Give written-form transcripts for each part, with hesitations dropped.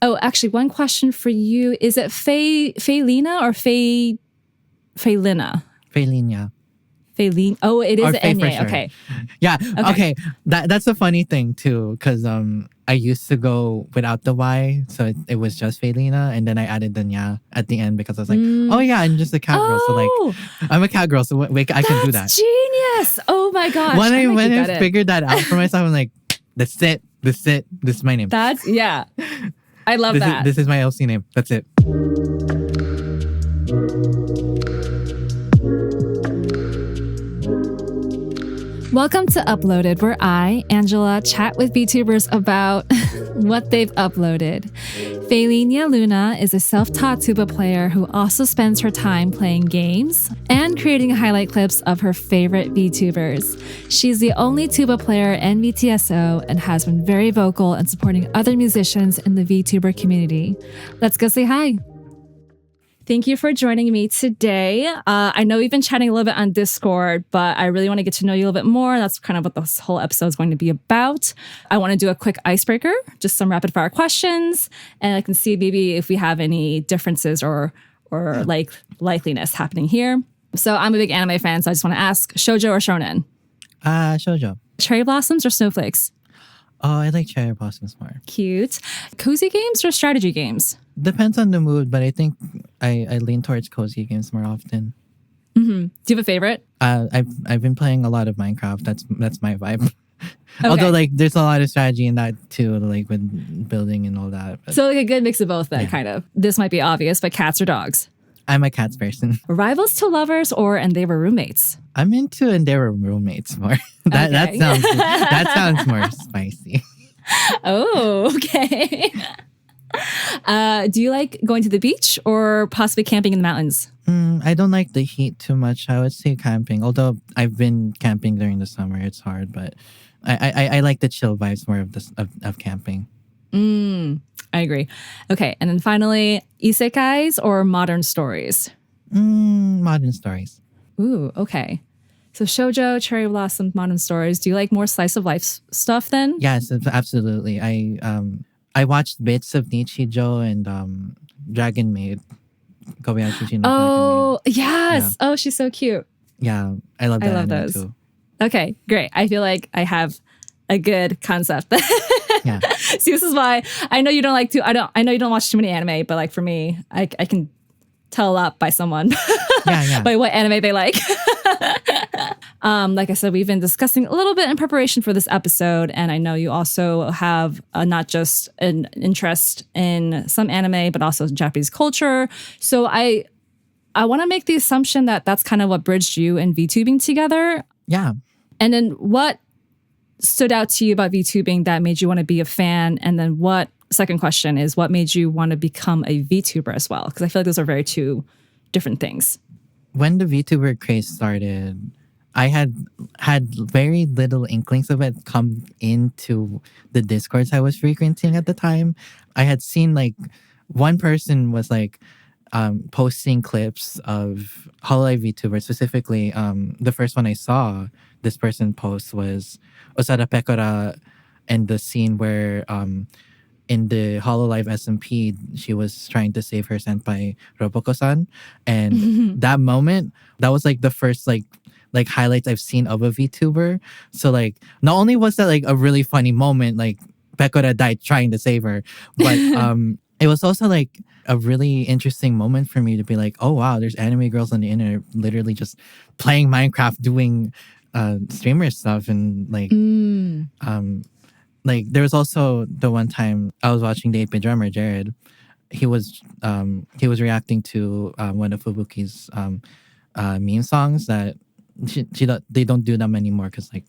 Oh, actually, one question for you. Is it Faylina or Faylina? Faylina. Faylin. Oh, it is Or an Faye for Enya. sure. Okay. Yeah. Okay. That's a funny thing too, because I used to go without the Y, so it was just Faylina, and then I added the nya at the end because I was like, oh yeah, I'm just a cat girl, so like I'm a cat girl, so wait, I can do that. That's genius. Oh my gosh. When I figured that out for myself, I'm like, that's it. This is my name. That's yeah. I love that. This is my LC name. That's it. Welcome to Uploaded, where I, Angela, chat with VTubers about what they've uploaded. Faylina Luna is a self-taught tuba player who also spends her time playing games and creating highlight clips of her favorite VTubers. She's the only tuba player in VTSO and has been very vocal in supporting other musicians in the VTuber community. Let's go say hi. Thank you for joining me today. I know we've been chatting a little bit on Discord, but I really want to get to know you a little bit more. That's kind of what this whole episode is going to be about. I want to do a quick icebreaker, just some rapid fire questions, and I can see maybe if we have any differences or like likeliness happening here. So I'm a big anime fan, so I just want to ask, shoujo or shonen? Shoujo. Cherry blossoms or snowflakes? Oh, I like cherry blossoms more. Cute. Cozy games or strategy games? Depends on the mood, but I think I lean towards cozy games more often. Mm-hmm. Do you have a favorite? I've been playing a lot of Minecraft. That's my vibe. Okay. Although like there's a lot of strategy in that too, like with building and all that. But So like a good mix of both then, kind of. This might be obvious, but cats or dogs? I'm a cats person. Rivals to lovers or and they were roommates? I'm into and they were roommates more. That sounds more spicy. Oh, okay. Do you like going to the beach or possibly camping in the mountains? I don't like the heat too much. I would say camping. Although I've been camping during the summer, it's hard. But I like the chill vibes more of camping. I agree. Okay, and then finally, isekais or modern stories? Modern stories. Ooh, okay. So shoujo, cherry blossom, modern stories. Do you like more slice of life stuff then? Yes, absolutely. I watched bits of Nichijou and Dragon Maid. Kobayashi no Oh, Dragon Maid. yes. Yeah. Oh, she's so cute. Yeah, I love that. I love anime those. too. Okay, great. I feel like I have a good concept. Yeah. See, this is why I know you don't like to. I know you don't watch too many anime, but like for me, I can tell a lot by someone. Yeah. By what anime they like. Like I said, we've been discussing a little bit in preparation for this episode, and I know you also have not just an interest in some anime, but also Japanese culture. So I want to make the assumption that that's kind of what bridged you and VTubing together. Yeah. And then what stood out to you about VTubing that made you want to be a fan? And then second question is, what made you want to become a VTuber as well? Because I feel like those are two different things. When the VTuber craze started, I had very little inklings of it come into the Discords I was frequenting at the time. I had seen like one person was like posting clips of Hololive VTubers. Specifically, the first one I saw this person post was Osada Pecora and the scene where in the Hololive SMP, she was trying to save her senpai Roboko-san. And that moment, that was like the first like highlights I've seen of a VTuber. So like not only was that like a really funny moment, like Pecora died trying to save her, but it was also like a really interesting moment for me to be like, oh wow, there's anime girls on the internet literally just playing Minecraft, doing streamer stuff, and like there was also the one time I was watching the 8-bit drummer Jared. He was reacting to one of Fubuki's meme songs that they don't do them anymore because like,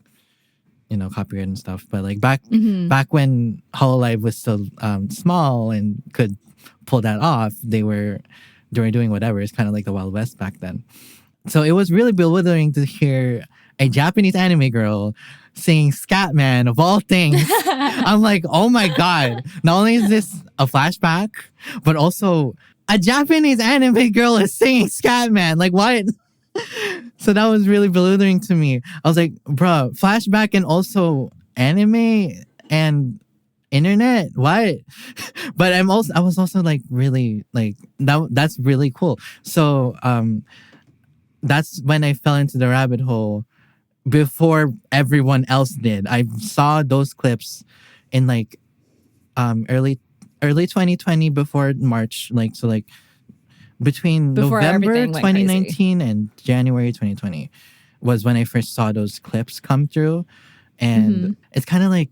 you know, copyright and stuff. But like back when Hololive was still small and could pull that off, they were doing whatever. It's kind of like the Wild West back then. So it was really bewildering to hear a Japanese anime girl singing Scatman of all things. I'm like, oh my God. Not only is this a flashback, but also a Japanese anime girl is singing Scatman. Like what? So that was really bewildering to me. I was like, bruh, flashback and also anime. And internet, what? But I was also like really like that's really cool. So that's when I fell into the rabbit hole before everyone else did. I saw those clips in like early 2020, before March, like so like between Before November everything went crazy. 2019 and January 2020 was when I first saw those clips come through. And it's kind of like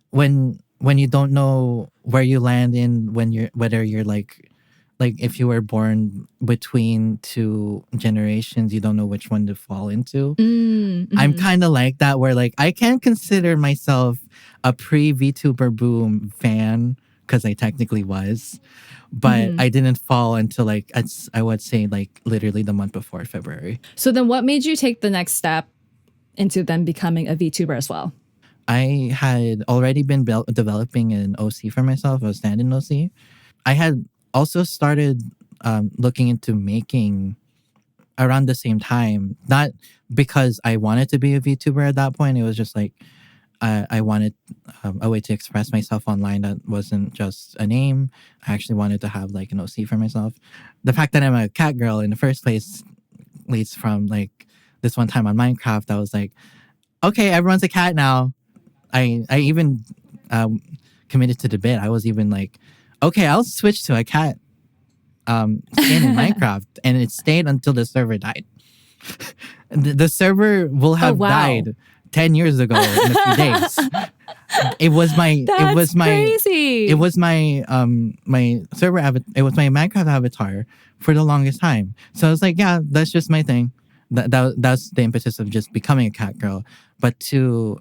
when you don't know where you land in, when you're whether you're like if you were born between two generations, you don't know which one to fall into. I'm kind of like that, where like I can consider myself a pre VTuber boom fan because I technically was, but I didn't fall until like I would say like literally the month before February. So then what made you take the next step into then becoming a VTuber as well? I had already been developing an OC for myself, a stand-in OC. I had also started looking into making around the same time, not because I wanted to be a VTuber at that point. It was just like I wanted a way to express myself online that wasn't just a name. I actually wanted to have like an OC for myself. The fact that I'm a cat girl in the first place leads from like this one time on Minecraft. I was like, okay, everyone's a cat now. I even committed to the bit. I was even like, okay, I'll switch to a cat skin in Minecraft, and it stayed until the server died. The server will have died 10 years ago in a few days. It was my crazy. it was my my server it was my Minecraft avatar for the longest time. So I was like, yeah, that's just my thing. That's the impetus of just becoming a cat girl. But to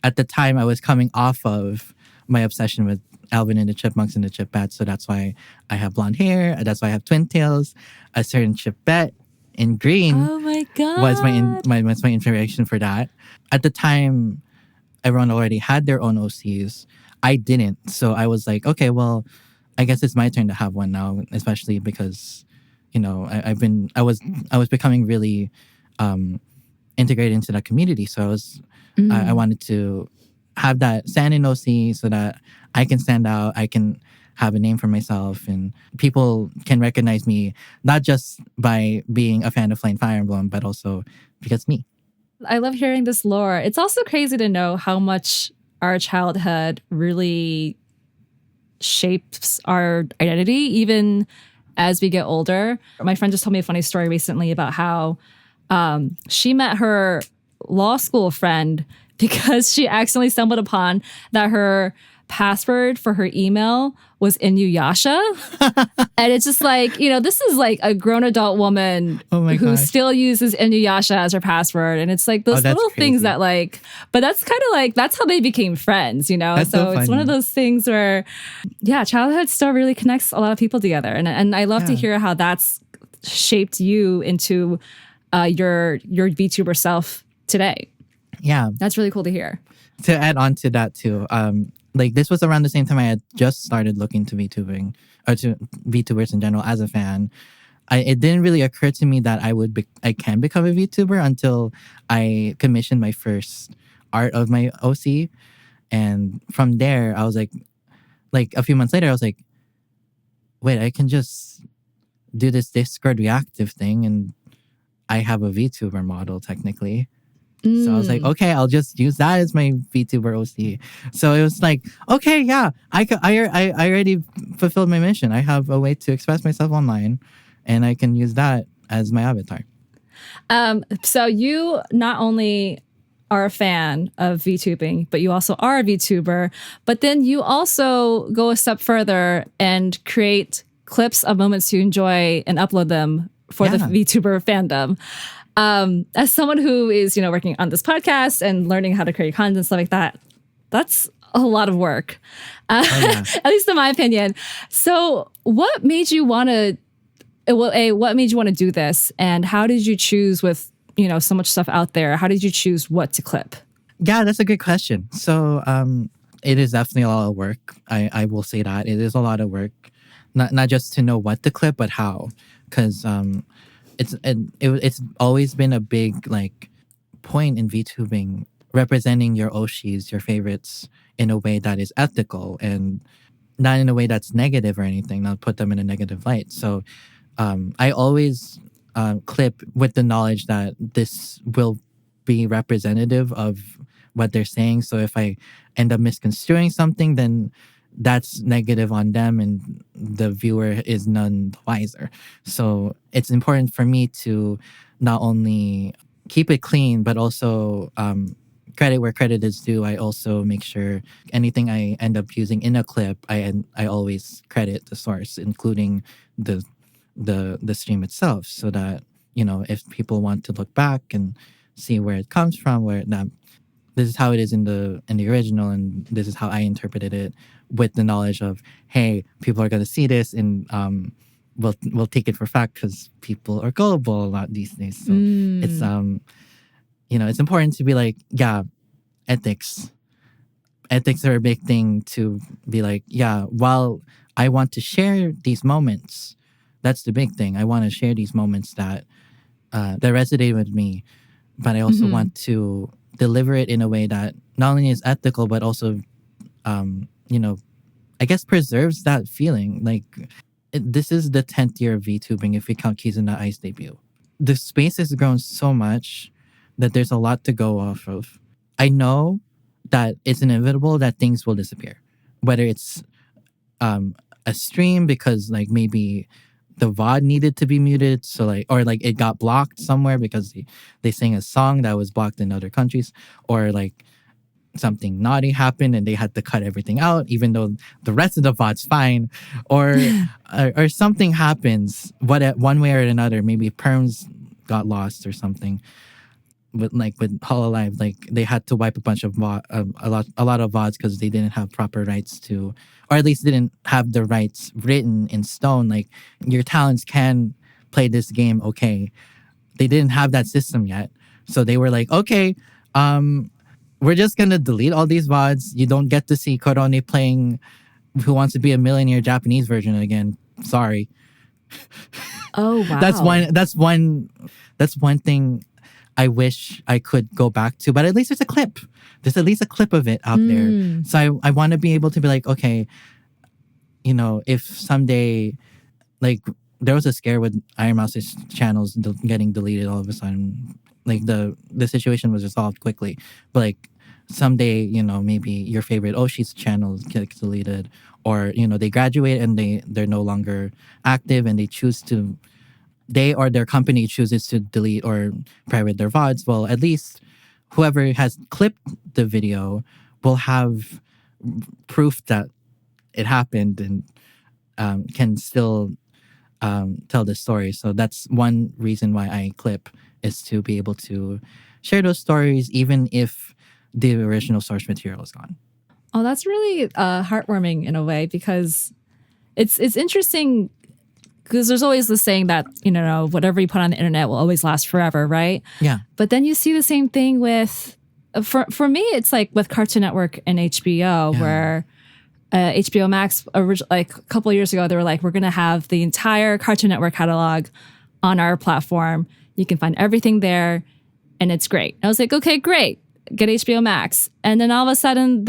at the time I was coming off of my obsession with Alvin and the Chipmunks and the Chipbats, so that's why I have blonde hair. That's why I have twin tails. A certain Chipbat in green. Oh my god! Was my inspiration for that. At the time, everyone already had their own OCs. I didn't, so I was like, okay, well, I guess it's my turn to have one now. Especially because, you know, I was becoming really integrated into that community. So I wanted to have that stand in OC so that I can stand out. I can have a name for myself, and people can recognize me not just by being a fan of Flying Fire Emblem, but also because me. I love hearing this lore. It's also crazy to know how much our childhood really shapes our identity, even as we get older. My friend just told me a funny story recently about how she met her law school friend because she accidentally stumbled upon that her password for her email was Inuyasha. And it's just like, you know, this is like a grown adult woman who still uses Inuyasha as her password. And it's like those little things that like, but that's kind of like, that's how they became friends, you know? So it's one of those things where, yeah, childhood still really connects a lot of people together. And I love to hear how that's shaped you into your VTuber self today. Yeah. That's really cool to hear. To add on to that too, like this was around the same time I had just started looking to VTubing, or to VTubers in general as a fan. It didn't really occur to me that I can become a VTuber until I commissioned my first art of my OC. And from there, I was like a few months later, I was like, wait, I can just do this Discord reactive thing and I have a VTuber model technically. So I was like, okay, I'll just use that as my VTuber OC. So it was like, okay, yeah, I already fulfilled my mission. I have a way to express myself online, and I can use that as my avatar. So you not only are a fan of VTubing, but you also are a VTuber. But then you also go a step further and create clips of moments you enjoy and upload them for the VTuber fandom. As someone who is, you know, working on this podcast and learning how to create content and stuff like that, that's a lot of work, at least in my opinion. So what made you want to, what made you want to do this? And how did you choose, with, you know, so much stuff out there, how did you choose what to clip? Yeah, that's a good question. So it is definitely a lot of work. I will say that. It is a lot of work. Not just to know what to clip, but how. Because it's always been a big like point in VTubing representing your oshis, your favorites, in a way that is ethical and not in a way that's negative or anything, not put them in a negative light. So I always clip with the knowledge that this will be representative of what they're saying. So if I end up misconstruing something, then that's negative on them and the viewer is none the wiser. So it's important for me to not only keep it clean, but also credit where credit is due. I also make sure anything I end up using in a clip, I always credit the source, including the the stream itself, so that if people want to look back and see where it comes from, where that this is how it is in the original, and this is how I interpreted it, with the knowledge of, hey, people are going to see this, and we'll take it for fact because people are gullible a lot these days. So it's it's important to be like, yeah, ethics. Ethics are a big thing, to be like, yeah, while I want to share these moments, that's the big thing. I want to share these moments that resonate with me, but I also want to deliver it in a way that not only is ethical, but also, I guess preserves that feeling. Like, this is the 10th year of VTubing if we count Kizuna Ice debut. The space has grown so much that there's a lot to go off of. I know that it's inevitable that things will disappear, whether it's a stream because like maybe the VOD needed to be muted, so like, or like it got blocked somewhere because they sang a song that was blocked in other countries, or like something naughty happened and they had to cut everything out, even though the rest of the VOD's fine, or or something happens, one way or another. Maybe perms got lost or something. With Hololive, like they had to wipe a bunch of a lot of VODs because they didn't have proper rights to, or at least didn't have the rights written in stone. Like, your talents can play this game, okay. They didn't have that system yet, so they were like, okay, we're just gonna delete all these VODs. You don't get to see Korone playing Who Wants to Be a Millionaire Japanese version again. Sorry. Oh wow. That's one thing I wish I could go back to, but at least there's a clip. There's at least a clip of it out there. So I want to be able to be like, okay, if someday, like, there was a scare with Iron Mouse's channels getting deleted all of a sudden. Like, the situation was resolved quickly. But like, someday, maybe your favorite Oshi's channel gets deleted, or, they graduate and they're no longer active and they or their company chooses to delete or private their VODs. Well, at least whoever has clipped the video will have proof that it happened, and can still tell the story. So that's one reason why I clip, is to be able to share those stories even if the original source material is gone. Oh, that's really heartwarming in a way, because it's interesting, because there's always this saying that, whatever you put on the internet will always last forever, right? Yeah. But then you see the same thing with, for me, it's like with Cartoon Network and HBO, where HBO Max, like a couple of years ago, they were like, we're going to have the entire Cartoon Network catalog on our platform. You can find everything there, and it's great. I was like, okay, great. Get HBO Max. And then all of a sudden,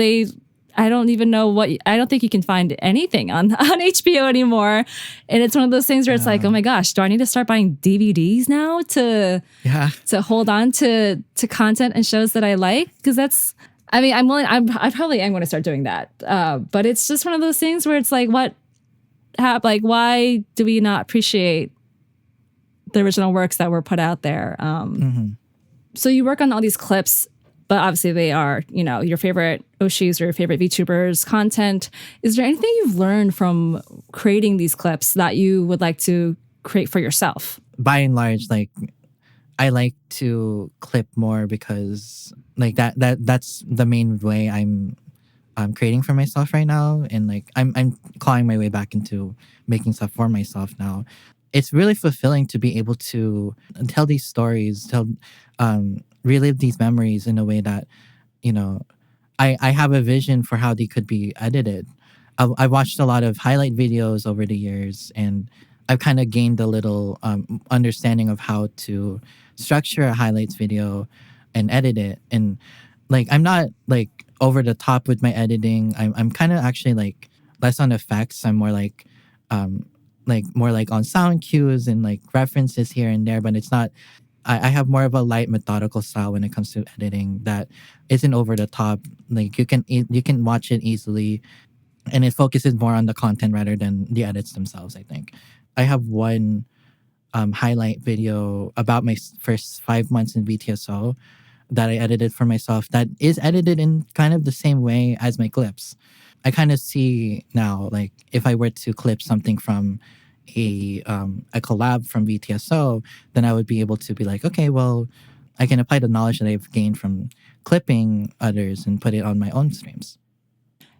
I don't even know I don't think you can find anything on HBO anymore. And it's one of those things where it's like, oh my gosh, do I need to start buying DVDs now to hold on to content and shows that I like? Because that's, I mean, I probably am going to start doing that. But it's just one of those things where it's like, why do we not appreciate the original works that were put out there? So you work on all these clips, but obviously they are, your favorite Oshis or your favorite VTubers content. Is there anything you've learned from creating these clips that you would like to create for yourself? By and large, like, I like to clip more because like that's the main way I'm creating for myself right now, and like I'm clawing my way back into making stuff for myself now. It's really fulfilling to be able to tell these stories, relive these memories in a way that, I have a vision for how they could be edited. I watched a lot of highlight videos over the years, and I've kind of gained a little understanding of how to structure a highlights video and edit it. And like I'm not like over the top with my editing. I'm kind of actually like less on effects. I'm more um more like on sound cues and like references here and there, but it's not I have more of a light methodical style when it comes to editing that isn't over the top. Like you can watch it easily, and it focuses more on the content rather than the edits themselves. I think I have one highlight video about my first 5 months in VTSO that I edited for myself that is edited in kind of the same way as my clips. I kind of see now, like if I were to clip something from a collab from VTSO, then I would be able to be like, okay, well, I can apply the knowledge that I've gained from clipping others and put it on my own streams.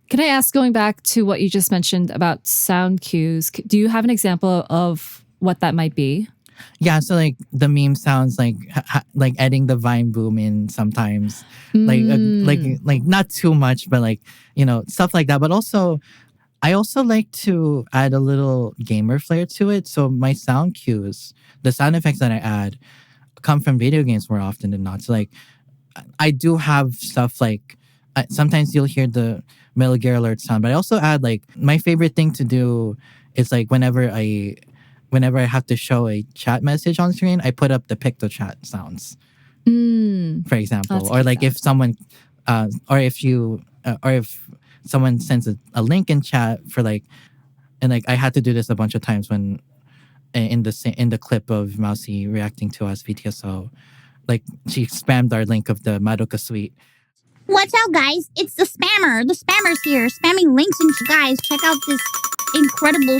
Can I ask, going back to what you just mentioned about sound cues, do you have an example of what that might be? Yeah, so like the meme sounds like adding the Vine boom in sometimes, like not too much, but like stuff like that. But also, I also like to add a little gamer flair to it. So my sound cues, the sound effects that I add, come from video games more often than not. So like I do have stuff like sometimes you'll hear the Metal Gear Alert sound, but I also add like my favorite thing to do is like whenever I have to show a chat message on screen, I put up the picto chat sounds, for example, or like if someone, or if you, or if someone sends a link in chat for like, and like I had to do this a bunch of times when in the clip of Mousy reacting to us VTSO, like she spammed our link of the Madoka suite. What's up, guys? It's the spammer. The spammer's here, spamming links and guys, check out this incredible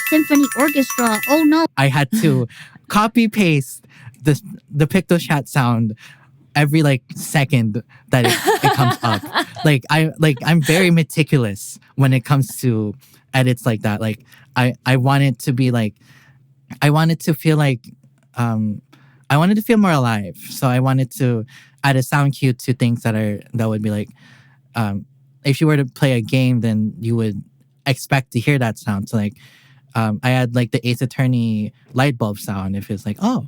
symphony orchestra. Oh no! I had to copy paste the picto chat sound every like second that it comes up. I'm very meticulous when it comes to edits like that. Like I want it to be like I wanted to feel like I wanted to feel more alive. So I wanted to add a sound cue to things that would be like if you were to play a game, then you would expect to hear that sound. So like I had like the Ace Attorney light bulb sound if it's like, oh,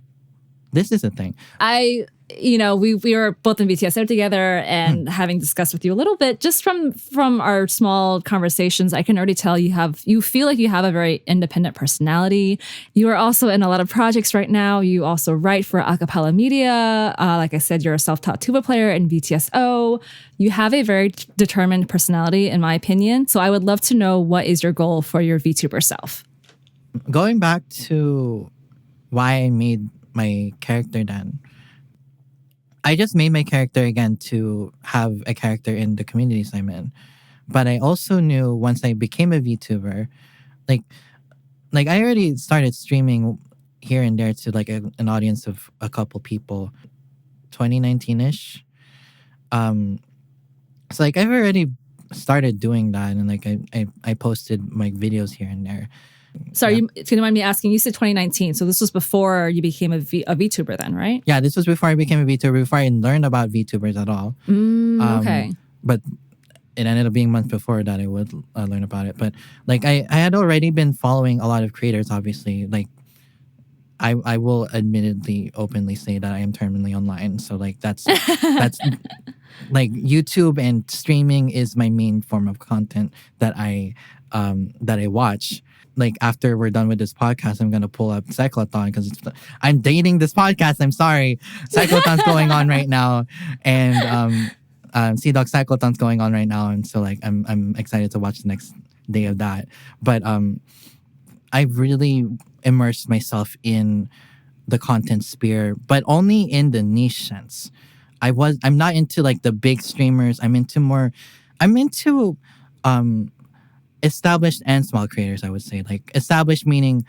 this is a thing. We were both in BTSO together, and having discussed with you a little bit, just from our small conversations, I can already tell you feel like you have a very independent personality. You are also in a lot of projects right now. You also write for acapella media. Like I said, you're a self-taught tuba player in VTSO. You have a very determined personality, in my opinion. So I would love to know, what is your goal for your VTuber self? Going back to why I made my character then, I just made my character again to have a character in the communities I'm in. But I also knew once I became a VTuber, like I already started streaming here and there to like an audience of a couple people, 2019-ish. So like I've already started doing that, and like I posted my videos here and there. Sorry, can you mind me asking? You said 2019, so this was before you became a VTuber then, right? Yeah, this was before I became a VTuber, before I learned about VTubers at all. Okay. But it ended up being months before that I would learn about it. But like I had already been following a lot of creators, obviously. Like I will admittedly openly say that I am terminally online. So like that's like YouTube and streaming is my main form of content that I watch. Like after we're done with this podcast, I'm gonna pull up Cyclothon because I'm dating this podcast. I'm sorry, Cyclothon's going on right now, and Sea Dog Cyclothon's going on right now, and so like I'm excited to watch the next day of that. But I've really immersed myself in the content sphere, but only in the niche sense. I'm not into like the big streamers. I'm into established and small creators, I would say. Like established meaning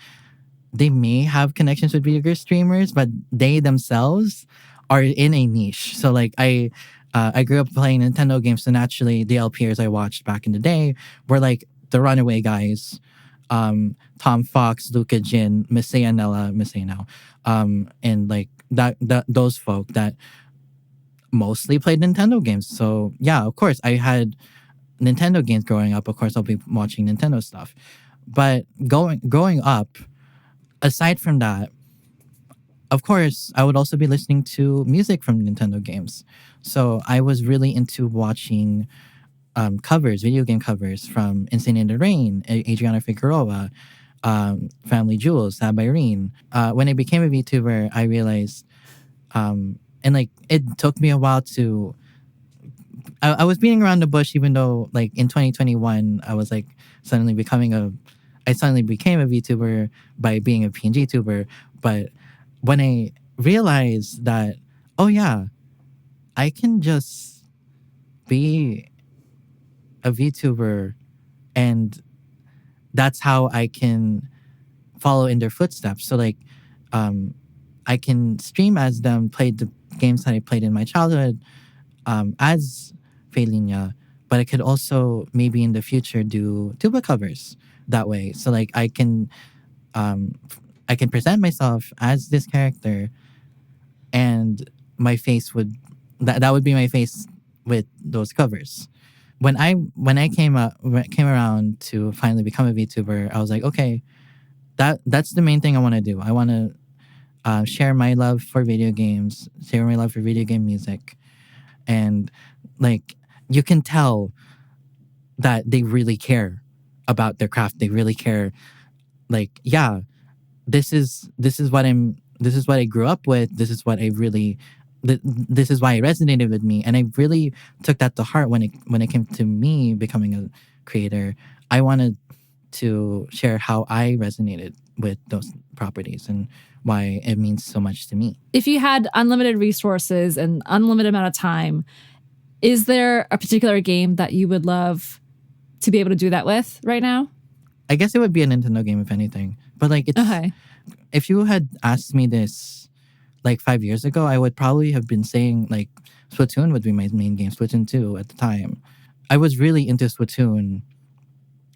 they may have connections with bigger streamers, but they themselves are in a niche. So like I grew up playing Nintendo games, so naturally the LPers I watched back in the day were like the Runaway Guys, Tom Fox, Luca Jin, Missy now, and like those folk that mostly played Nintendo games. So yeah, of course I had Nintendo games growing up. Of course I'll be watching Nintendo stuff. But growing up, aside from that, of course, I would also be listening to music from Nintendo games. So I was really into watching covers, video game covers from Insane in the Rain, Adriana Figueroa, Family Jewels, Sad by Irene. When I became a VTuber, I realized, and like it took me a while to. I was beating around the bush, even though like in 2021, I was like suddenly becoming a. I suddenly became a VTuber by being a PNG tuber, but when I realized that, oh yeah, I can just be a VTuber, and that's how I can follow in their footsteps. So like, um, I can stream as them, play the games that I played in my childhood, as Felinia, but I could also maybe in the future do tuba covers that way. So like um, I can present myself as this character, and my face would that would be my face with those covers. When I came around to finally become a VTuber, I was like, okay, that's the main thing I want to do. I want to share my love for video games, share my love for video game music, and like you can tell that they really care about their craft. They really care. Like, yeah, this is what I grew up with. This is what I really this is why it resonated with me, and I really took that to heart when it came to me becoming a creator. I wanted to share how I resonated with those properties and why it means so much to me. If you had unlimited resources and unlimited amount of time, is there a particular game that you would love to be able to do that with right now? I guess it would be a Nintendo game if anything. But like it's Okay. if you had asked me this like 5 years ago, I would probably have been saying like Splatoon would be my main game, Splatoon 2 at the time. I was really into Splatoon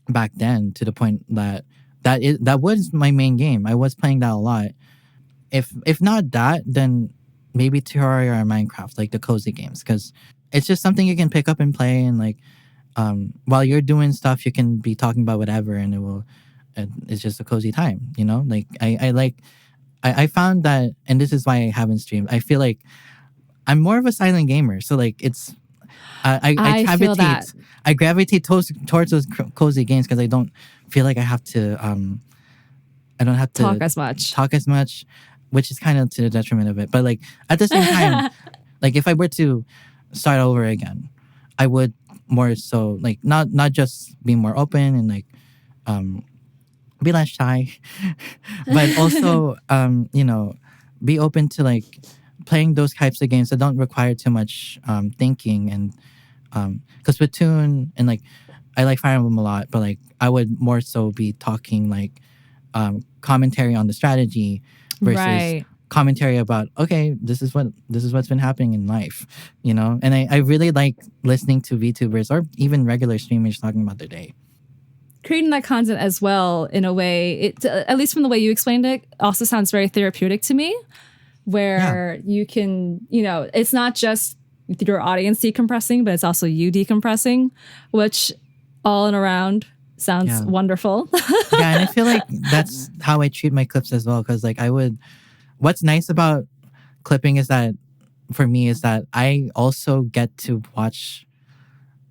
back then to the point that that was my main game. I was playing that a lot. If not that, then maybe Terraria or Minecraft, like the cozy games, because it's just something you can pick up and play, and like while you're doing stuff, you can be talking about whatever, and it's just a cozy time, you know. Like I found that, and this is why I haven't streamed. I feel like I'm more of a silent gamer, so like it's I feel that. I gravitate towards those cozy games because I don't feel like I don't have to talk as much, which is kind of to the detriment of it. But like at the same time, like if I were to start over again, I would more so like not just be more open and like be less shy, but also you know, be open to like playing those types of games that don't require too much thinking. And because Splatoon and like I like Fire Emblem a lot, but like I would more so be talking like commentary on the strategy versus Right. commentary about, okay, this is what's been happening in life, you know. And I really like listening to VTubers or even regular streamers talking about their day. Creating that content as well, in a way, it at least from the way you explained it, also sounds very therapeutic to me, where you can, you know, it's not just your audience decompressing, but it's also you decompressing, which all in around sounds wonderful. Yeah, and I feel like that's how I treat my clips as well, because like what's nice about clipping is that for me is that I also get to watch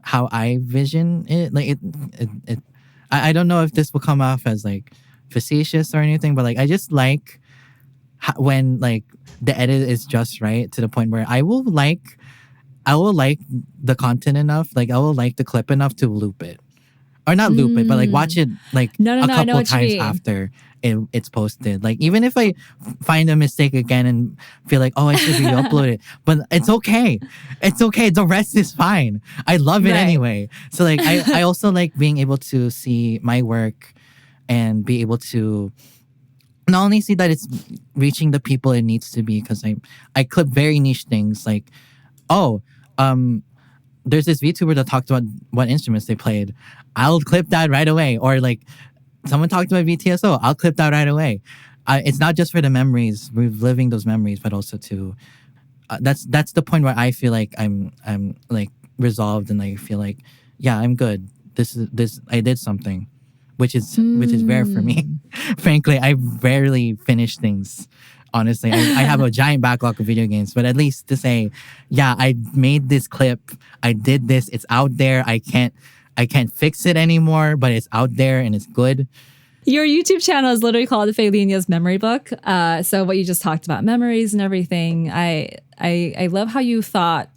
how I vision it. Like I don't know if this will come off as like facetious or anything, but like I just like when like the edit is just right to the point where I will like the content enough, like I will like the clip enough to loop it. Or not loop it, but like watch it like No, a I know couple what you times mean. after it's posted. Like even if I find a mistake again and feel like, oh, I should re-upload it, but it's okay. It's okay. The rest is fine. I love it Right. anyway. So like I also like being able to see my work and be able to not only see that it's reaching the people it needs to be, because I clip very niche things like, oh, there's this VTuber that talked about what instruments they played. I'll clip that right away. Or like someone talked about VTSO. I'll clip that right away. It's not just for the memories, reliving those memories, but also to that's the point where I feel like I'm like resolved, and I feel like, yeah, I'm good. This I did something, which is rare for me. Frankly, I rarely finish things Honestly, I have a giant backlog of video games, but at least to say, yeah, I made this clip, I did this, it's out there. I can't fix it anymore, but it's out there and it's good. Your YouTube channel is literally called Faylenia's Memory Book. So what you just talked about, memories and everything, I love how you thought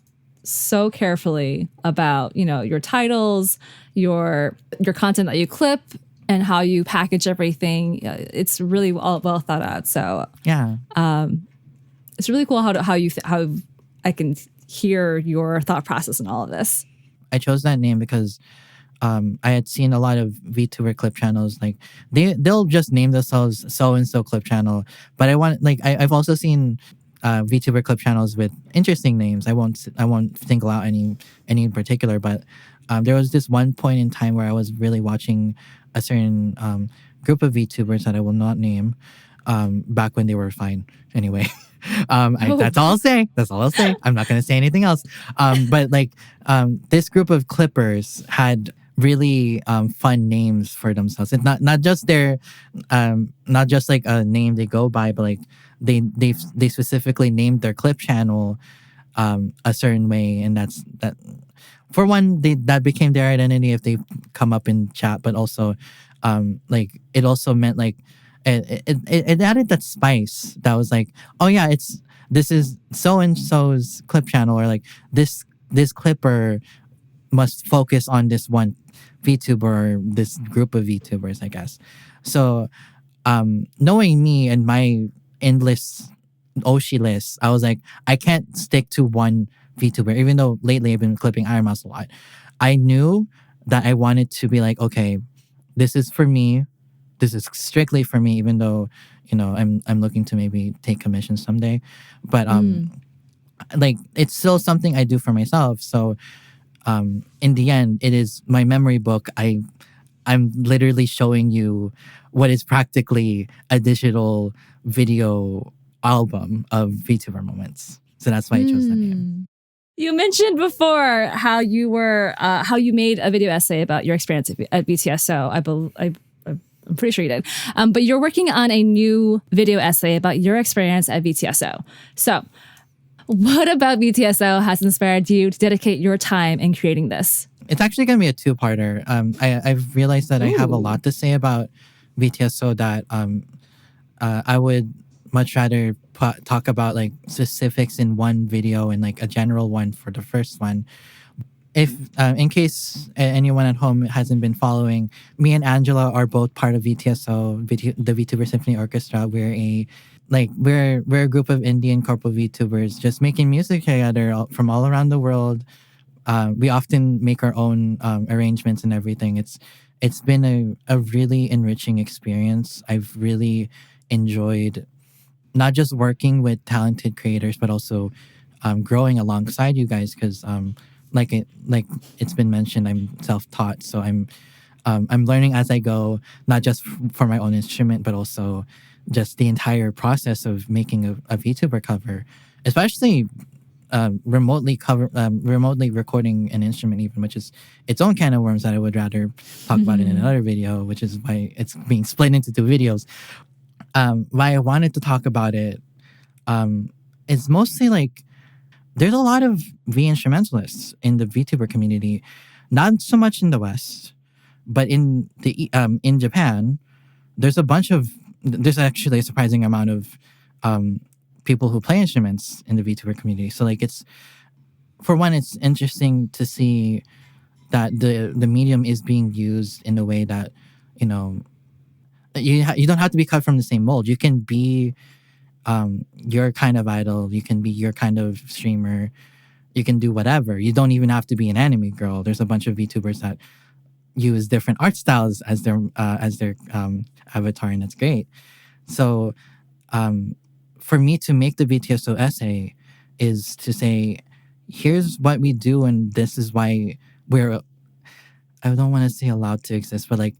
so carefully about, you know, your titles, your content that you clip, and how you package everything. It's really well thought out. So Yeah. it's really cool how I can hear your thought process in all of this. I chose that name because I had seen a lot of VTuber clip channels. Like they'll just name themselves so and so clip channel. But I've also seen VTuber clip channels with interesting names. I won't single out any in particular, but there was this one point in time where I was really watching a certain group of VTubers that I will not name back when they were fine. Anyway. That's all I'll say. That's all I'll say. I'm not going to say anything else. But this group of clippers had really fun names for themselves. It's not just their not just like a name they go by, but like they specifically named their clip channel a certain way, and that for one that became their identity if they come up in chat, but also like it also meant like it added that spice that was like, oh yeah, this is so and so's clip channel, or like this clipper must focus on this one VTuber or this group of VTubers, I guess. So knowing me and my endless Oshi list, I was like, I can't stick to one VTuber, even though lately I've been clipping Iron Mouse a lot. I knew that I wanted to be like, okay, this is for me. This is strictly for me, even though, you know, I'm looking to maybe take commissions someday. But like it's still something I do for myself. So in the end, it is my memory book. I'm literally showing you what is practically a digital video album of VTuber moments. So that's why I chose that name. You mentioned before how you made a video essay about your experience at BTSO. I'm pretty sure you did. But you're working on a new video essay about your experience at VTSO. So what about VTSO has inspired you to dedicate your time in creating this? It's actually going to be a two-parter. I've realized that I have a lot to say about VTSO that I would much rather talk about like specifics in one video and like a general one for the first one. If in case anyone at home hasn't been following, me and Angela are both part of VTSO, the VTuber Symphony Orchestra. We're a group of Indian corporate VTubers just making music together from all around the world. We often make our own arrangements and everything. It's been a really enriching experience. I've really enjoyed not just working with talented creators, but also growing alongside you guys because like it's been mentioned, I'm self-taught, so I'm learning as I go, not just for my own instrument, but also just the entire process of making a VTuber cover, especially remotely recording an instrument, even, which is its own can of worms that I would rather talk about in another video, which is why it's being split into two videos. Why I wanted to talk about it is mostly like there's a lot of V instrumentalists in the VTuber community, not so much in the West, but in Japan, there's actually a surprising amount of people who play instruments in the VTuber community. So like it's interesting to see that the medium is being used in a way that, you know, you don't have to be cut from the same mold. You can be your kind of idol. You can be your kind of streamer. You can do whatever. You don't even have to be an anime girl. There's a bunch of VTubers that use different art styles as their avatar, and that's great. So for me to make the VTSO essay is to say, here's what we do, and this is why I don't want to say allowed to exist, but like,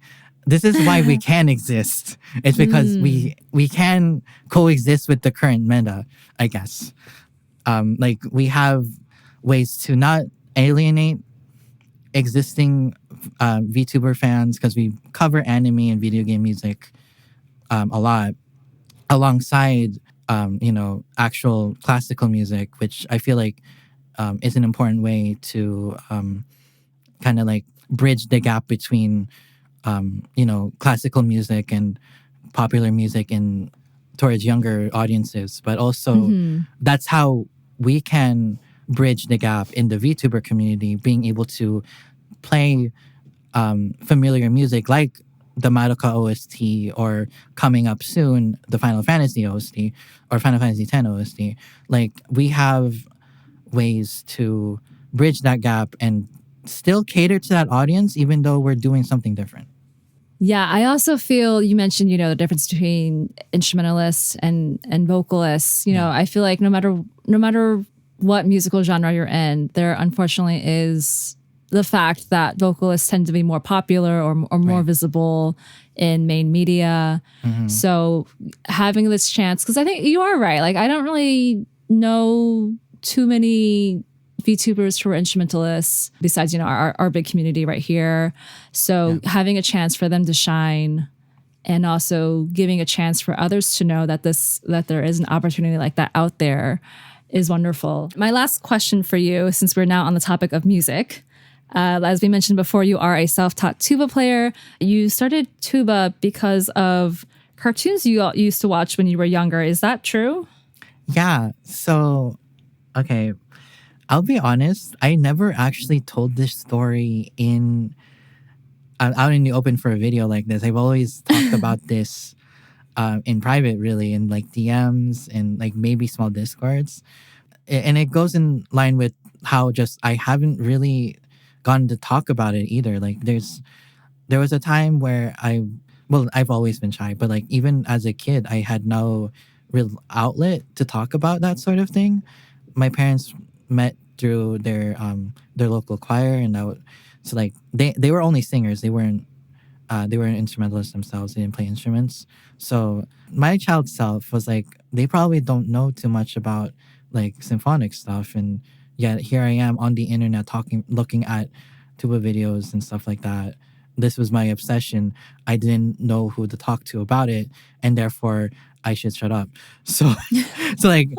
this is why we can exist. It's because we can coexist with the current meta, I guess. Like we have ways to not alienate existing VTuber fans because we cover anime and video game music a lot, alongside actual classical music, which I feel like is an important way to kind of like bridge the gap between classical music and popular music in towards younger audiences. But also that's how we can bridge the gap in the VTuber community, being able to play familiar music like the Madoka OST, or coming up soon, the Final Fantasy OST or Final Fantasy X OST. Like, we have ways to bridge that gap and still cater to that audience, even though we're doing something different. Yeah, I also feel you mentioned, the difference between instrumentalists and vocalists. I feel like no matter what musical genre you're in, there unfortunately is the fact that vocalists tend to be more popular or more visible in main media. So having this chance, because I think you are right. Like, I don't really know too many VTubers who are instrumentalists besides, our big community right here. So having a chance for them to shine, and also giving a chance for others to know that there is an opportunity like that out there, is wonderful. My last question for you, since we're now on the topic of music, as we mentioned before, you are a self-taught tuba player. You started tuba because of cartoons you used to watch when you were younger. Is that true? Yeah. So, okay, I'll be honest. I never actually told this story out in the open for a video like this. I've always talked about this in private, really, in like DMs and like maybe small discords. And it goes in line with how just I haven't really gotten to talk about it either. Like, there was a time where I've always been shy, but like even as a kid, I had no real outlet to talk about that sort of thing. My parents met through their local choir, and so like they were only singers. They weren't instrumentalists themselves. They didn't play instruments. So my child self was like, they probably don't know too much about like symphonic stuff, and yet here I am on the internet looking at tuba videos and stuff like that. This was my obsession. I didn't know who to talk to about it, and therefore I should shut up. So, so like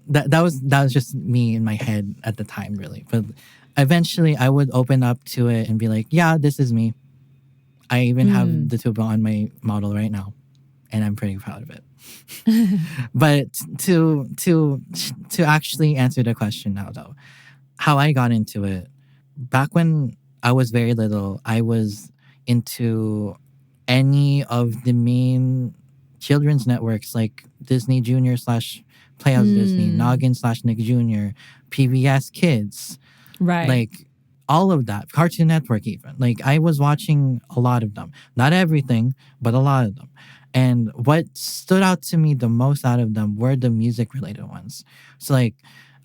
that was just me in my head at the time, really. But eventually, I would open up to it and be like, "Yeah, this is me." I even have the tuba on my model right now, and I'm pretty proud of it. But to actually answer the question now, though, how I got into it, back when I was very little, I was into any of the main children's networks like Disney Junior / Playhouse Disney, Noggin / Nick Jr., PBS Kids, right? Like all of that, Cartoon Network even. Like, I was watching a lot of them, not everything, but a lot of them. And what stood out to me the most out of them were the music related ones. So like,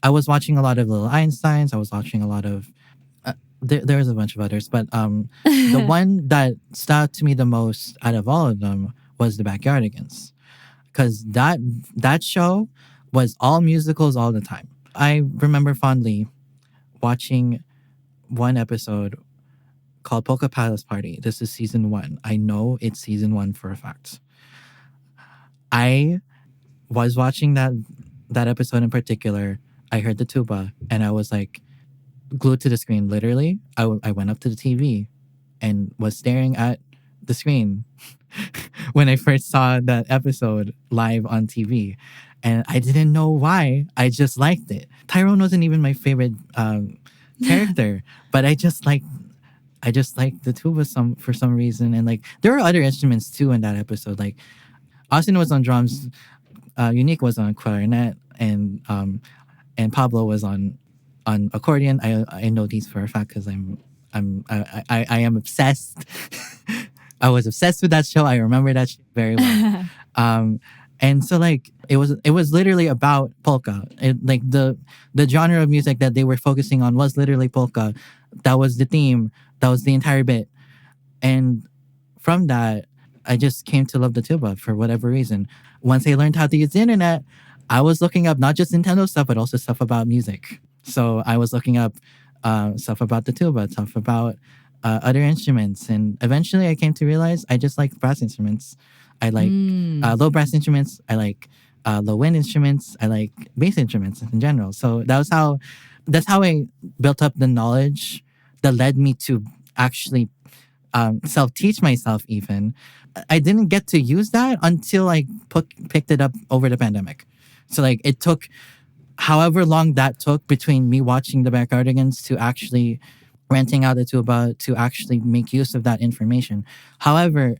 I was watching a lot of Little Einsteins. I was watching a lot of there's a bunch of others, but the one that stood out to me the most out of all of them was the Backyardigans, because that show was all musicals all the time. I remember fondly watching one episode called Polka Palace Party. This is season 1. I know it's season 1 for a fact. I was watching that episode in particular. I heard the tuba and I was like glued to the screen. Literally, I went up to the TV and was staring at the screen when I first saw that episode live on TV. And I didn't know why. I just liked it. Tyrone wasn't even my favorite character, but I just liked the tuba for some reason. And like, there were other instruments too in that episode. Like, Austin was on drums, Unique was on clarinet, and Pablo was on accordion. I know these for a fact because I am obsessed. I was obsessed with that show. I remember that shit very well. And so like it was literally about polka. Like the genre of music that they were focusing on was literally polka. That was the theme. That was the entire bit. And from that, I just came to love the tuba for whatever reason. Once I learned how to use the internet, I was looking up not just Nintendo stuff, but also stuff about music. So I was looking up stuff about the tuba, stuff about other instruments. And eventually I came to realize I just like brass instruments. I like low brass instruments. I like low wind instruments. I like bass instruments in general. So that's how I built up the knowledge that led me to actually self teach myself. Even I didn't get to use that until I picked it up over the pandemic. So like it took however long that took between me watching the Backyardigans to actually renting out the tuba to actually make use of that information. However,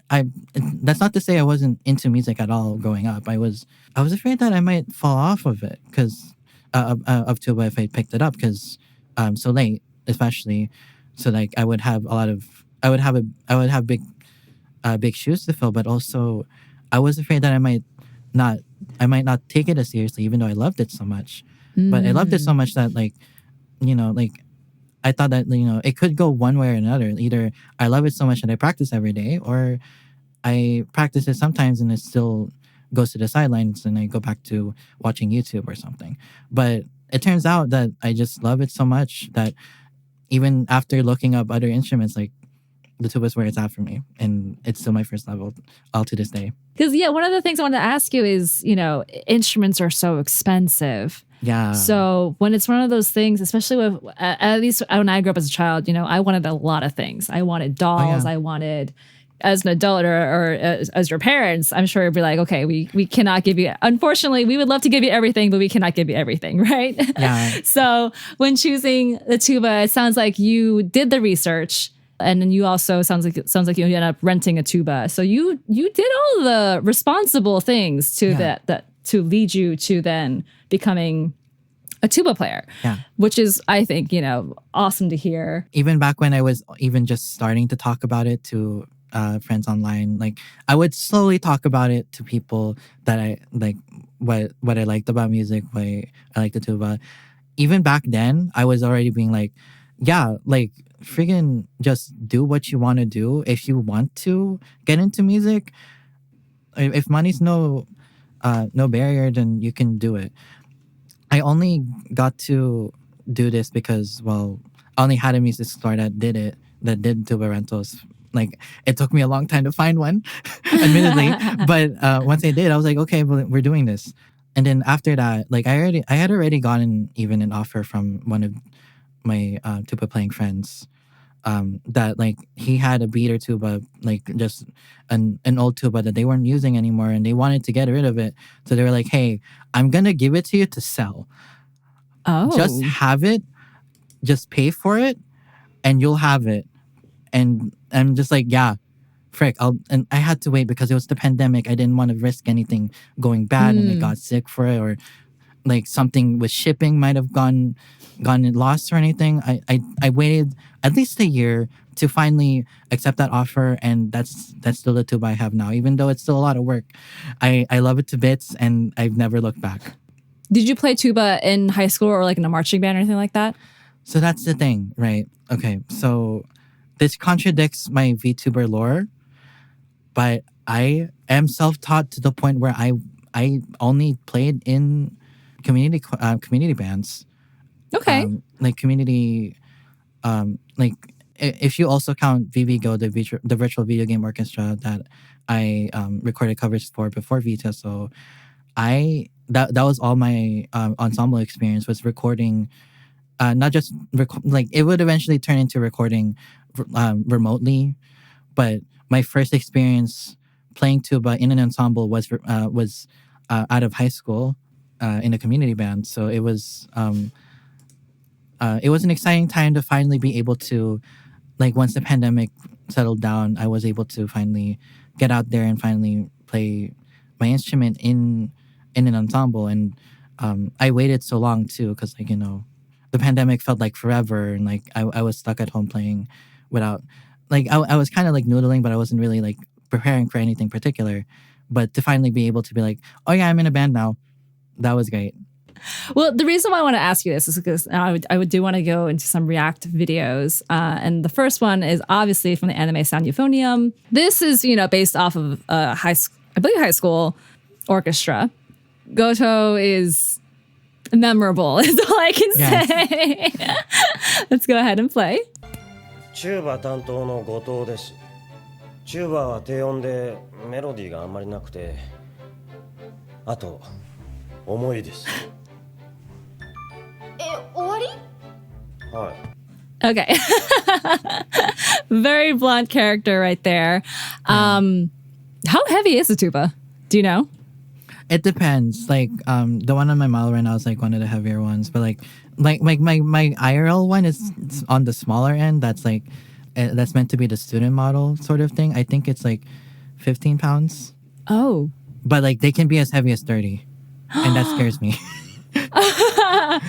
that's not to say I wasn't into music at all growing up. I was afraid that I might fall off of it because of tuba if I picked it up because so late, especially. So like I would have big shoes to fill, but also I was afraid that not I might not take it as seriously, even though I loved it so much. But I loved it so much that like I thought that it could go one way or another. Either I love it so much that I practice every day, or I practice it sometimes and it still goes to the sidelines and I go back to watching YouTube or something. But it turns out that I just love it so much that even after looking up other instruments, like the tuba is where it's at for me, and it's still my first level all to this day. Because one of the things I wanted to ask you is, instruments are so expensive. Yeah. So when it's one of those things, especially with, at least when I grew up as a child, I wanted a lot of things. I wanted dolls. I wanted, as an adult or as your parents, I'm sure it'd be like, okay, we cannot give you, unfortunately, we would love to give you everything, but we cannot give you everything, right? Yeah. So when choosing the tuba, it sounds like you did the research. And then you also sounds like you ended up renting a tuba. So you did all the responsible things that to lead you to then becoming a tuba player. Yeah. Which is, I think, awesome to hear. Even back when I was even just starting to talk about it to friends online, like I would slowly talk about it to people that I like what I liked about music, why I liked the tuba. Even back then, I was already being like, yeah, like freaking just do what you want to do. If you want to get into music, if money's no barrier, then you can do it. I only got to do this because, well, I only had a music store that did tuba rentals. Like it took me a long time to find one, admittedly. But once I did, I was like, okay, well, we're doing this. And then after that, like I had already gotten even an offer from one of my tuba playing friends that like he had a beater tuba, like just an old tuba that they weren't using anymore and they wanted to get rid of it. So they were like, hey, I'm gonna give it to you to sell. Oh. Just have it, just pay for it, and you'll have it. And I'm just like, yeah, frick. And I had to wait because it was the pandemic. I didn't want to risk anything going bad and I got sick for it, or like something with shipping might have gone lost or anything. I waited at least a year to finally accept that offer, and that's still the tuba I have now, even though it's still a lot of work. I love it to bits and I've never looked back. Did you play tuba in high school or like in a marching band or anything like that? So that's the thing, right? Okay, so this contradicts my VTuber lore, but I am self-taught to the point where I only played in community bands. Okay. Like community, like if you also count VVGO, the virtual video game orchestra that I recorded covers for before Vita. So that was all my ensemble experience was recording, not just like it would eventually turn into recording remotely, but my first experience playing tuba in an ensemble was out of high school in a community band. So it was an exciting time to finally be able to, like, once the pandemic settled down, I was able to finally get out there and finally play my instrument in an ensemble. And I waited so long too because, like, the pandemic felt like forever, and like I was stuck at home playing without, like, I was kind of like noodling, but I wasn't really like preparing for anything particular. But to finally be able to be like, oh yeah, I'm in a band now, that was great. Well, the reason why I want to ask you this is because I do want to go into some React videos. And the first one is obviously from the anime Sound Euphonium. This is, based off of high school orchestra. Goto is memorable, is all I can say. Let's go ahead and play. チューバ担当の後藤です。チューバは低音でメロディーがあんまりなくて、あと重いです。終わり？はい。Okay. Very blunt character right there. How heavy is the tuba? Do you know? It depends. Like the one on my model right now is like one of the heavier ones, but like my IRL one is it's on the smaller end. That's like that's meant to be the student model sort of thing. I think it's like 15 pounds. Oh. But like they can be as heavy as 30, and that scares me.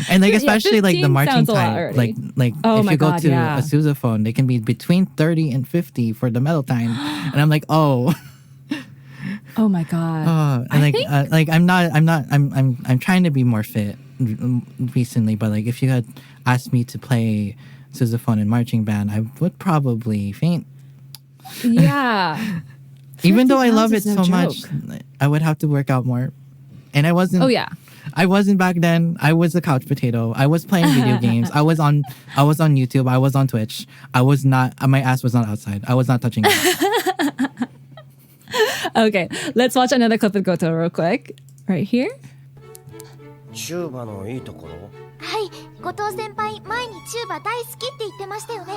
And like especially like the 15 marching sounds a lot type, already. like Oh if my you go God, to yeah. a sousaphone, they can be between 30 and 50 for the metal time, and I'm like, oh. Oh my God. And I'm trying to be more fit recently, but like if you had asked me to play sousaphone and marching band, I would probably faint. Yeah. Even though 50 I love it pounds is no so much, joke. I would have to work out more. And I wasn't. Oh, yeah. I wasn't back then. I was a couch potato. I was playing video games. I was on YouTube. I was on Twitch. I was not. My ass was not outside. I was not touching it. Okay, let's watch another clip with Goto real quick. Right here. チューバのいいところ？はい、後藤先輩前にチューバ大好きって言ってましたよね。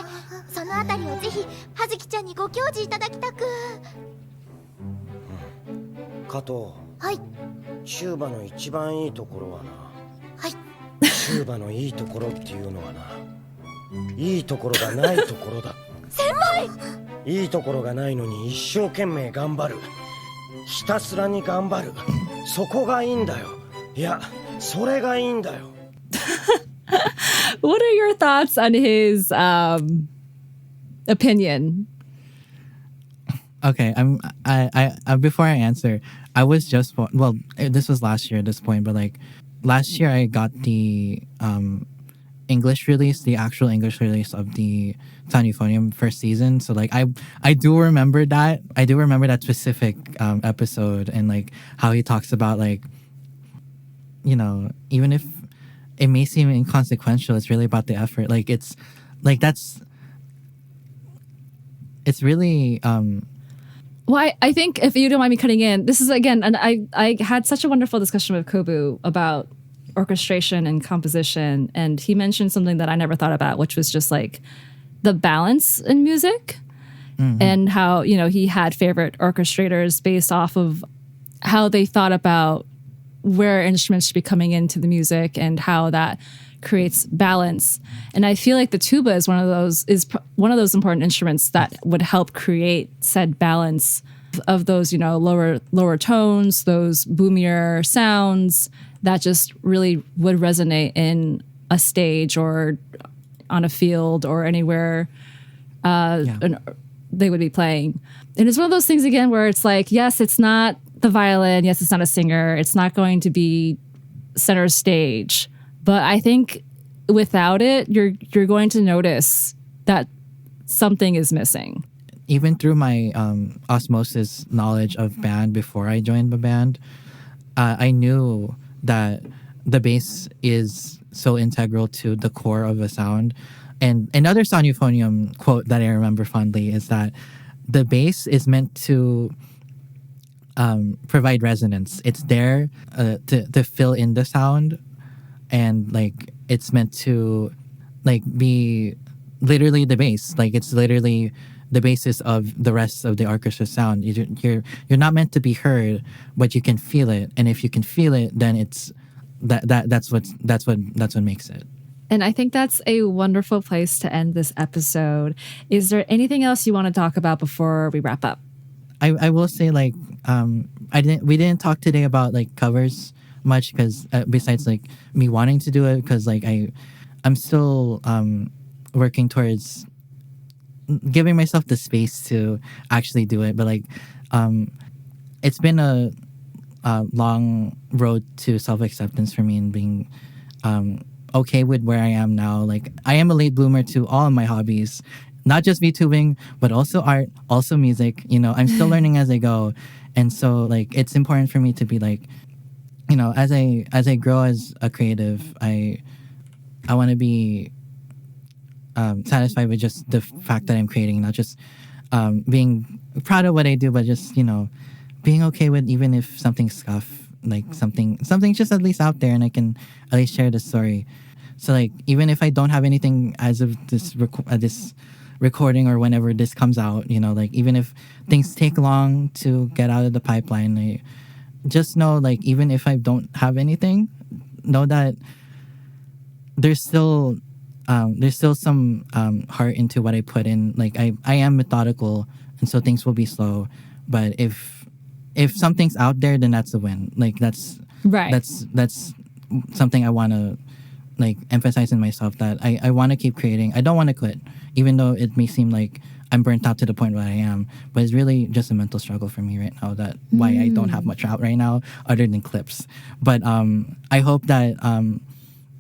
そのあたりをぜひ葉月ちゃんにご教示いただきたく。加藤。はい。チューバの一番いいところはな。はい。チューバのいいところっていうのはな、いいところがないところだ。先輩。いいところがないのに一生懸命頑張る。ひたすらに頑張る。そこがいいんだよ。いや、それがいいんだよ。What are your thoughts on his opinion? Okay, I before I answer, I was just well, this was last year at this point, but like last year I got the English release, the actual English release of the Sound Euphonium first season. So like I do remember that. I do remember that specific episode and like how he talks about like, you know, even if it may seem inconsequential, it's really about the effort. Like it's like it's really Well, I think if you don't mind me cutting in, this is again, and I had such a wonderful discussion with Kobu about orchestration and composition, and he mentioned something that I never thought about, which was just like the balance in music, and how, you know, he had favorite orchestrators based off of how they thought about where instruments should be coming into the music and how that creates balance. And I feel like the tuba is one of those important instruments that would help create said balance of those, you know, lower tones, those boomier sounds that just really would resonate in a stage or on a field or anywhere they would be playing. And it's one of those things again where it's like, yes, it's not the violin, yes, it's not a singer, it's not going to be center stage. But I think without it, you're going to notice that something is missing. Even through my osmosis knowledge of band before I joined the band, I knew that the bass is so integral to the core of a sound. And another Sound Euphonium quote that I remember fondly is that the bass is meant to provide resonance. It's there to fill in the sound. And like it's meant to like be literally the bass. Like it's literally the basis of the rest of the orchestra sound. You're not meant to be heard, but you can feel it. And if you can feel it, then it's that's what makes it. And I think that's a wonderful place to end this episode. Is there anything else you want to talk about before we wrap up? I will say like we didn't talk today about like covers much because besides like me wanting to do it because like I'm still working towards giving myself the space to actually do it, but like it's been a long road to self-acceptance for me and being okay with where I am now. Like I am a late bloomer to all of my hobbies, not just VTubing, but also art, also music. You know, I'm still learning as I go, and so like it's important for me to be like, you know, as I grow as a creative, I want to be satisfied with just the fact that I'm creating, not just being proud of what I do, but just, you know, being okay with even if something's scuff, like something just at least out there, and I can at least share the story. So like even if I don't have anything as of this this recording or whenever this comes out, you know, like even if things take long to get out of the pipeline, I just know like even if I don't have anything, know that there's still some heart into what I put in. Like I am methodical, and so things will be slow. But if something's out there, then that's a win. Like that's Right. That's something I want to like emphasize in myself, that I want to keep creating. I don't want to quit, even though it may seem like I'm burnt out to the point where I am. But it's really just a mental struggle for me right now. That why I don't have much out right now other than clips. But I hope that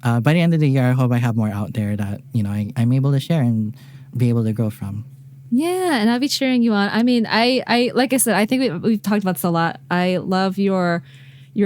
by the end of the year, I hope I have more out there that, you know, I'm able to share and be able to grow from. Yeah, and I'll be cheering you on. I mean, I like I said, I think we've talked about this a lot. I love your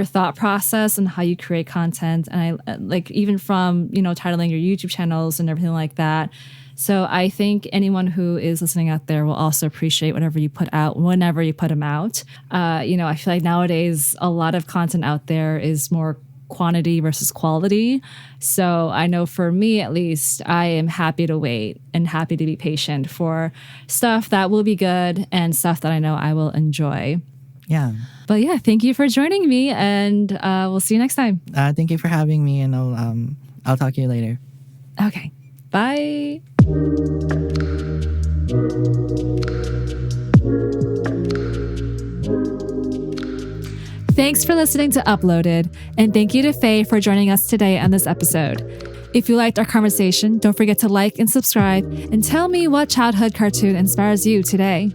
thought process and how you create content, and I like even from, you know, titling your YouTube channels and everything like that. So I think anyone who is listening out there will also appreciate whatever you put out whenever you put them out. You know, I feel like nowadays a lot of content out there is more quantity versus quality. So I know for me, at least, I am happy to wait and happy to be patient for stuff that will be good and stuff that I know I will enjoy. Yeah. But yeah, thank you for joining me, and we'll see you next time. Thank you for having me, and I'll talk to you later. Okay. Bye. Thanks for listening to Uploaded, and thank you to Faye for joining us today on this episode. If you liked our conversation, don't forget to like and subscribe, and tell me what childhood cartoon inspires you today.